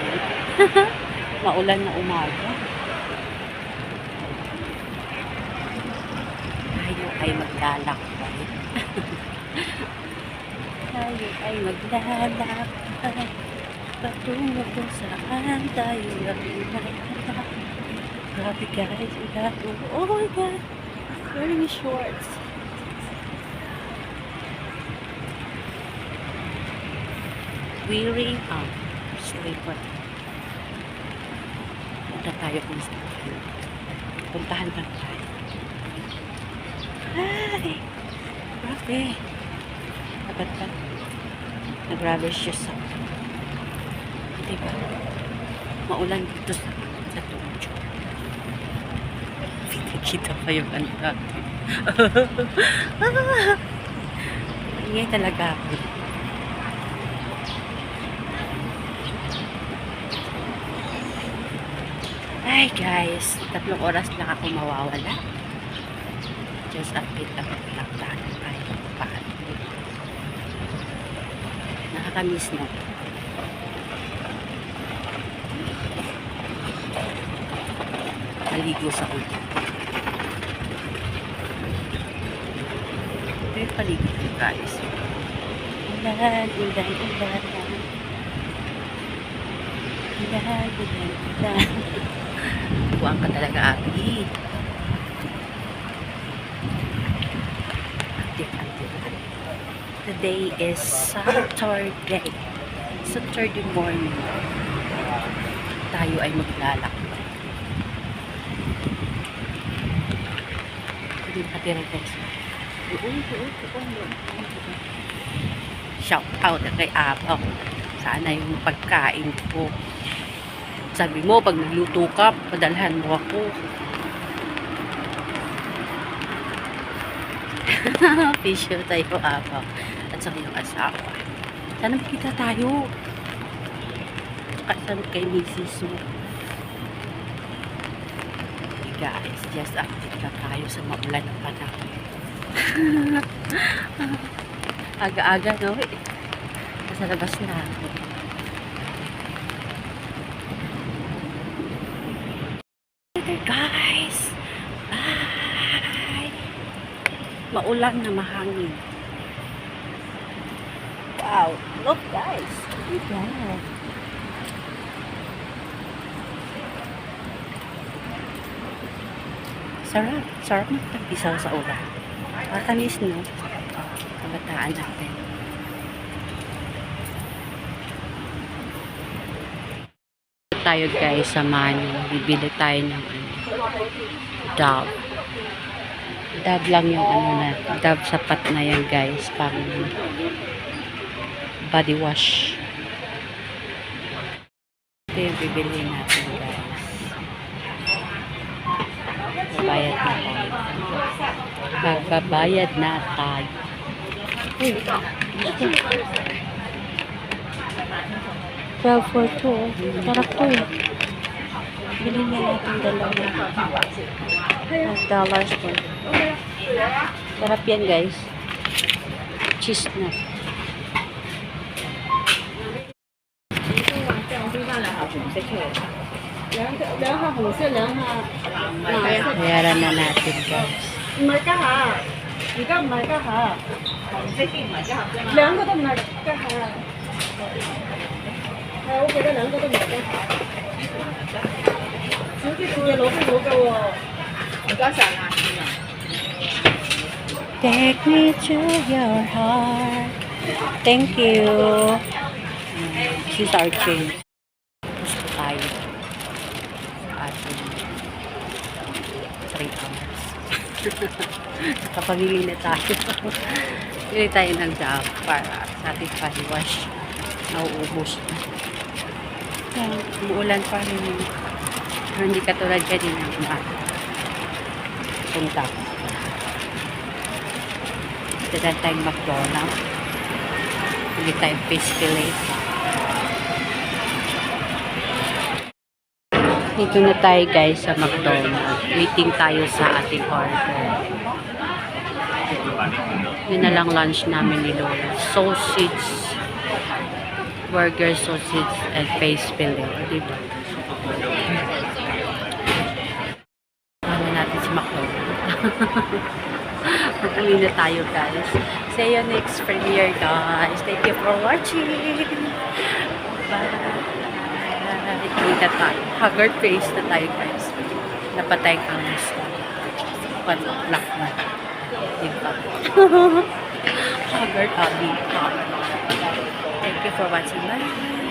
namin. Maulan na umaga. Tayo ay maglalakbay. Tayo ay maglalakbay. Patungo kung saan tayo maglalakbay. Grabe guys, oh my god, wearing shorts. Wearing slipper. Punta tayo kung saan tayo. Puntahan lang tayo. Ay! Grabe. Dapat pa. Nag-rubber shoes ako. Diba? Maulan dito sa Tunjo. Kita pa yung ano natin. Ingay talaga ako. Ay guys, 3 oras lang ako mawawala. Just update ako lang tayo kahit paano. Nakakamiss na. Maligo sa ulo. Ito yung paligid guys. Ulan, ulan, ulan. Ulan, ulan, ulan. Buwang ka talaga, Abi. Today is Saturday. Saturday morning. Tayo ay maglalakbay. Hindi pa tira guys. Shout out kay Apo. Sana yung pagkain ko. Sabi mo, pag nagluto ka, padalhan mo ako. Official tayo, Apo. At sa yung asawa. Sana makita tayo. Kasan kay Mrs. Mo. Hey guys, just update na tayo sa maulan ng panahon. Aga-aga, no? Nasa labas na ako. Guys, bye. Maulan na mahangin. Wow, look guys. Wow. Sarap, sarap magpagpisaw sa ulan. Matamis, no? Kabataan natin. Tayo guys sa Mani. Bibili tayo ng Dove. Dove lang yung ano na. Dove sapat na yan guys. Pang body wash. Ito yung bibili natin guys. Babayad na tayo. Magbabayad na tayo. $12 for 2. Sarap to eh. Bilhin na natin dalawa. $5 po. Sarap yan guys. Cheese na. Bayaran na natin guys. 唔係家下，而家唔係家下，兩個都唔係家下。係，我記得兩個都唔係家下。少啲少嘢攞都冇㗎喎。唔該晒啊。Take me to your heart. Thank you. She's our change. Gusto tayo. Ating 3 hours. Kapamili na tayo. Pili tayo ng Dove para sa ating body wash. Nauubos na. Umuulan pa rin. Hindi katulad kanina na punta. Dito tayong McDonald's. Pili tayong fish fillet. Dito na tayo guys sa McDonald's. Waiting tayo sa ating order. Yun na lang lunch namin ni Lola. Sausage burger, sausage, and face filling. O, diba? Ano natin si McDonald's. Mag-uwi na tayo, guys. See you next premiere, guys. Thank you for watching. Bye. Kita tayo. Haggard face na tayo, guys. Napatay ang gusto. 1 o'clock na. Diba? Haggard, Abby. Thank you for watching. Bye.